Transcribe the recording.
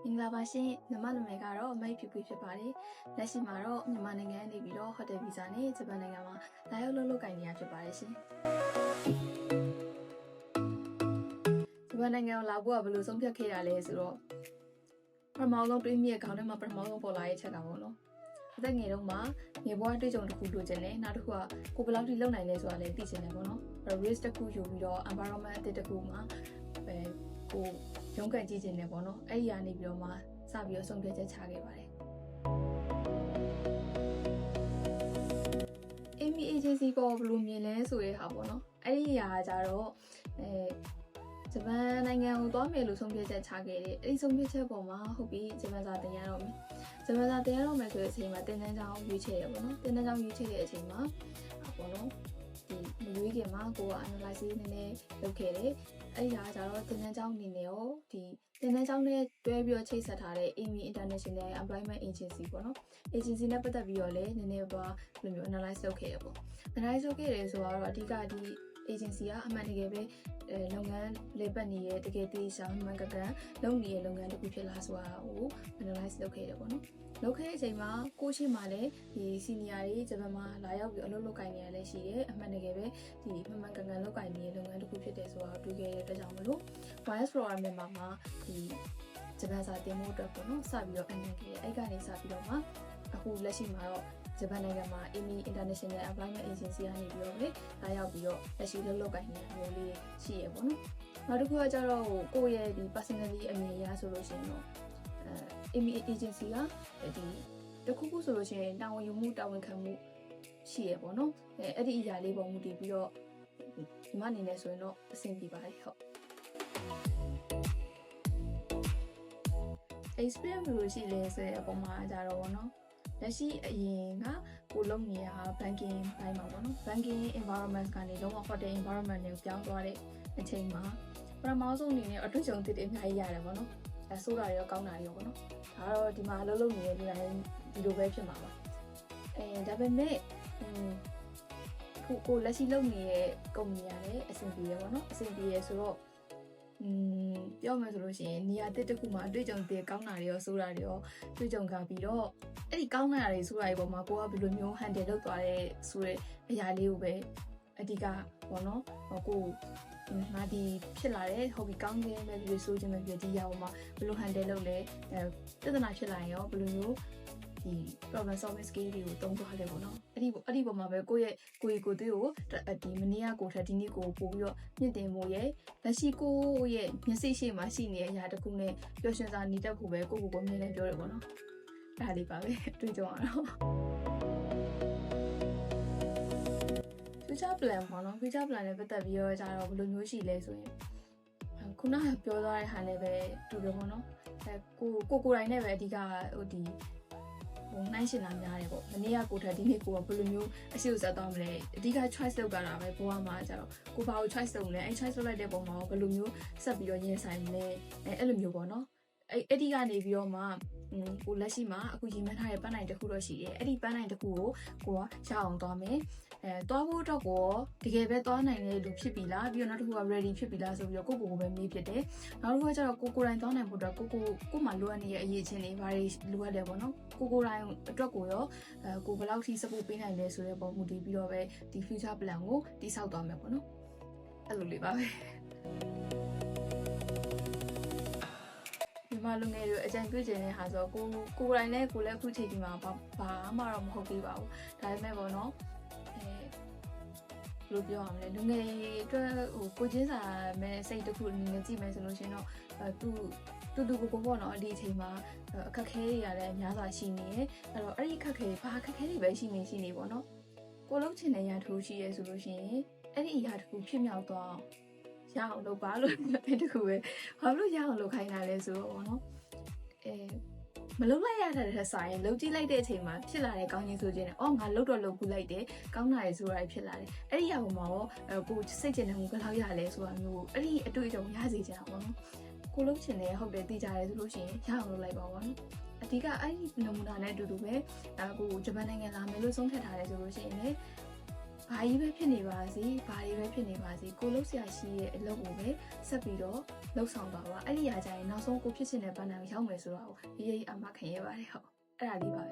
မင်္ဂလာပါရှင်မြန်မာနာမည်ကတော့မိတ်ဖြူဖြစ်ပါတယ်လက်ရှိမှာတော့မြန်မာနိုင်ငံနေပြီးတော့ဟိုတယ်ဗီဇာနဲ့ဂျပန်နိုင်ငံမှာလာရောက်လုပ်ကိုင်နေရဖြစ်ပါတယ်ရှင်ဂျပန်နိုင်ငံကိုလာဖို့ကဘယ်လိုဆုံးဖြတ်ခဲ့တာလဲဆိုတော့ပထမဆုံးတွေးမိတဲ့ခေါင်းထဲမှာပထမဆုံးပေါ်လာတဲ့ချက်ကပေါ့နော်အသက်ငယ်တုန်းမှာငယ်ဘဝတွေ့ကြုံတစ်ခုလိုချင်တယ်နောက်တစ်ခုကကိုဘယ်လောက်ထိလုပ်နိုင်လဲဆိုတာလည်းသိချင်တယ်ပေါ့နော် risk တစ်ခုယူပြီးတော့ environment အသစ်တစ်ခုမှာကိုရုန်းကန်ကြည့်ခြင်းနဲ့ပေါ့နော်အဲ့ဒီကနေပြီးတော့မှစပြီးတော့ဆုံးဖြတ်ချက်ချခဲ့ပါတယ် Amy agency ကိုဘယ်လိုမြင်လဲဆိုတဲ့ဟာပေါ့နော်အဲ့ဒီဟာကြတော့ဂျပန်နိုင်ငံကိုသွားမယ်လို့ဆုံးဖြတ်ချက်ချခဲ့တယ်အဲ့ဒီဆုံးဖြတ်ချက်ပေါ်မှာဟုတ်ပြီဂျပန်စာသင်ရတော့မယ်ဂျပန်စာသင်ရတော့မယ်ဆိုတဲ့အချိန်မှာတင်တန်းကျောင်းရွေးချယ်ရပေါ့နော်တင်တန်းကျောင်းရွေးချယ်တဲ့အချိန်မှာပေါ့နော်ဒီမရွေးခင်မှာကိုက analysis နည်းနည်းလုပ်ခဲ့တယ်အဲ့ဒီဟာကြတော့တင်တန်းကျောင်းအနေနဲ့ရောဒီတင်တန်းကျောင်းနဲ့တွဲပြီးတော့ချိတ်ဆက်ထားတဲ့ Amy International Employment Agency ပေါ့နော် agency နဲ့ပတ်သက်ပြီးတော့လည်းနည်းနည်းပါဘယ်လိုမျိုး analyze လုပ်ခဲ့ရပေါ့ analyze လုပ်ခဲ့တယ်ဆိုတော့အဓိကဒီ agency ကအမှန်တကယ်ပဲလုပ်ငန်းလေပတ်နေတဲ့တကယ်သေးချာမှန်ကန်ကန်လုပ်နေတဲ့လုပ်ငန်းတစ်ခုဖြစ်လာဆိုတာကို analyze လုပ်ခဲ့တယ်ပေါ့နော်လုပ်ခဲ့တဲ့အချိန်မှာကိုရှိမှလည်းဒီ senior တွေဂျပန်မှာလာရောက်ပြီးအလုပ်လုပ်ကိုင်နေရလဲရှိတယ်အမှန်တကယ်ပဲဒီမှန်ကန်ကန်လုပ်ကိုင်နေတဲ့လုပ်ငန်းတစ်ခုဖြစ်တယ်ဆိုတာကိုတွေ့ခဲ့တဲ့အတွက်ကြောင့်မလို့ Wise Program မြန်မာမှာဒီဂျပန်စာသင်ဖို့အတွက်ပေါ့နော်စပြီးတော့အနံခဲ့အဲ့ကနေစပြီးတော့မှအခုလက်ရှိမှာတော့ဂျပန်နိုင်ငံမှာ Amy International Employment Agency ကနေပြီးတော့လာရောက်ပြီးတော့လက်ရှိလုပ်ကိုင်နေတဲ့မျိုးလေးရှိရပေါ့နော်နောက်တစ်ခုကကျတော့ကိုယ့်ရဲ့ဒီ personally အမြင်အရဆိုလို့ရှိရင်တော့ Amy Agency ကဒီတခုခုဆိုလို့ရှိရင်တာဝန်ယူမှုတာဝန်ခံမှုရှိရပေါ့နော်အဲ့ဒီအရာလေးပုံမူတည်ပြီးတော့ဒီမအနေနဲ့ဆိုရင်တော့အဆင်ပြေပါတယ်ဟုတ် experience လို့ရှိလဲဆိုတဲ့အပေါ်မှာကြတော့ဗောနော်လက်ရှိအရင်ကကိုလုပ်နေတာ banking ဘိုင်းမှာဗောနော် banking environment ကနေလုံးဝ hotel environment ကိုပြောင်းသွားတဲ့အချိန်မှာပထမဆုံးအနေနဲ့အတွေ့အကြုံသစ်တွေအများကြီးရတယ်ဗောနော်ဒါဆိုးတာရောကောင်းတာရောဗောနော်ဒါတော့ဒီမှာအလုပ်လုပ်နေတဲ့လူတိုင်းဒီလိုပဲဖြစ်မှာပါဒါပေမဲ့ကိုလက်ရှိလုပ်နေတဲ့ကုမ္ပဏီကလည်းအဆင်ပြေရဗောနော်အဆင်ပြေရဆိုတော့ပြောမယ်ဆိုလို့ရှိရင်နေရာတစ်ခုမှာအတွေ့အကြုံတွေကောင်းတာတွေရောဆိုးတာတွေရောတွေ့ကြုံကြပြီးတော့အဲ့ဒီကောင်းတာတွေဆိုးတာတွေပေါ်မှာကိုကဘယ်လိုမျိုး handle လုပ်သွားတဲ့ဆိုတဲ့အရာလေးကိုပဲအဓိကပေါ့နော်ကိုငါဒီဖြစ်လာတဲ့ဟော်ဘီကောင်းခြင်းပဲပြီးဆိုးခြင်းပဲပြီးဒီအရာပေါ်မှာဘယ်လို handle လုပ်လဲပြဿနာဖြစ်လာရင်ရောဘယ်လိုမျိုးဒီ problem solving skill တွေကိုတုံးသွားလဲပေါ့နော်အဲ့ဒီပုံမှာပဲကိုယ့်ရဲ့ကိုယ်သွေးကိုဒီမနေ့ကကိုထက်ဒီနေ့ကိုပို့ပြီးတော့မြင့်တင်မှုရဲ့လက်ရှိကိုရဲ့မျက်စိရှိမှရှိနေတဲ့အရာတစ်ခုနဲ့ပျော်ရွှင်စွာနေတတ်ဖို့ပဲကိုမြင်နေပြောတယ်ပေါ့နော်ဒါလေးပါပဲတွေ့ကြအောင်တော့ future plan ပေါ့နော် future plan နဲ့ပတ်သက်ပြီးတော့ကြတော့ဘယ်လိုမျိုးရှိလဲဆိုရင်ခုနကပြောသွားတဲ့ဟာနဲ့ပဲတူတယ်ပေါ့နော်ကိုယ်တိုင်နဲ့ပဲအဓိကဟိုဒီနှိုင်းရှင်တာများတယ်ပေါ့မနေ့ကကိုထက်ဒီနေ့ကိုကဘယ်လိုမျိုးအရှိကိုဆက်သွားမလဲအဓိက choice လုပ်တာပဲဘဝမှာကျတော့ကိုဘာကို choice လုပ်လဲအဲ့ choice လုပ်လိုက်တဲ့ပုံမှာဘယ်လိုမျိုးဆက်ပြီးတော့ရင်ဆိုင်မလဲအဲ့လိုမျိုးပေါ့နော်အဲ့ဒီကနေပြီးတော့မှကိုလက်ရှိမှာအခုရည်မှန်းထားတဲ့ပန်းနိုင်တစ်ခုတော့ရှိတယ်အဲ့ဒီပန်းနိုင်တစ်ခုကိုရအောင်သွားမယ်သွားဖို့တော့ကိုတကယ်ပဲသွားနိုင်တဲ့လူဖြစ်ပြီလားပြီးတော့နောက်တစ်ခုက ready ဖြစ်ပြီလားဆိုပြီးတော့ကိုပဲမေးဖြစ်တယ်နောက်တစ်ခုကကျတော့ကိုယ်တိုင်သွားနိုင်ဖို့တော့ကိုမှလိုအပ်နေတဲ့အရေးချင်းတွေဘာတွေလိုအပ်တယ်ပေါ့နော်ကိုယ်တိုင်အတွက်ကိုရောကိုဘယ်လောက်ထိ support ပေးနိုင်လဲဆိုတဲ့ပုံမူတည်ပြီးတော့ပဲဒီ future plan ကိုတိဆောက်သွားမယ်ပေါ့နော်အဲ့လိုလေးပါပဲမလူငယ်တွေအကြံပြုချင်တဲ့ဟာဆိုကိုယ်တိုင်လည်းကိုလည်းအခုချိန်ဒီမှာဘာမှတော့မဟုတ်သေးပါဘူးဒါပေမဲ့ပေါ့နော်လို့ပြောရမလဲလူငယ်အတွက်ကိုချင်းစာမဲ့စိတ်တစ်ခုအနေနဲ့ကြည့်မယ်ဆိုလို့ရှင်တော့တူကိုပေါ့နော်ဒီအချိန်မှာအခက်ခဲတွေရတယ်အများစွာရှိနေတယ်အဲ့တော့အဲ့ဒီအခက်ခဲတွေပဲရှိနေပေါ့နော်ကိုလုံးချင်တဲ့ရာထိုးရှိရဲဆိုလို့ရှင်အဲ့ဒီအရာတစ်ခုဖြစ်မြောက်တော့ရအောင်လုပ်ပါလို့အဲ့တခုပဲဘာလို့ရအောင်လုပ်ခိုင်းတာလဲဆိုတော့နော်မလုပ်လိုက်ရတဲ့ဆိုင်လုပ်ကြည့်လိုက်တဲ့အချိန်မှာဖြစ်လာတဲ့ကောင်းခြင်းဆိုခြင်းနဲ့ငါလုပ်တော့လုပ်ခုလိုက်တယ်ကောင်းတာလေဆိုတာဖြစ်လာတယ်အဲ့ဒီအရာပေါ်မှာရောကိုစိတ်ကျင်တဲ့ဟိုဘယ်လောက်ရလဲဆိုတာမျိုးအဲ့ဒီအတွေ့အကြုံရစေချင်တာပေါ့နော်ကိုလုပ်ချင်တယ်ဟုတ်တယ်သိကြတယ်ဆိုလို့ရှိရင်ရအောင်လုပ်လိုက်ပါဘောနော်အဓိကအဲ့ဒီနမူနာနဲ့အတူတူပဲကိုဂျပန်နိုင်ငံလာမယ်လို့ဆုံးဖြတ်ထားတယ်ဆိုလို့ရှိရင်လေဘ ဘာကြီးပဲဖြစ်နေပါစေဘာတွေပဲဖြစ်နေပါစေကိုလှုပ်ရှားရှိရဲ့အလုပ်ကိုပဲဆက်ပြီးတော့လှုပ်ဆောင်ပါပါအဲ့ဒီအရာကြရင်နောက်ဆုံးကိုဖြစ်ချင်တဲ့ဘဏ္ဍာကိုရောက်မယ်ဆိုတော့ရေးရေးအမခံရပါတယ်ဟုတ်အဲ့ဒါလေးပါပဲ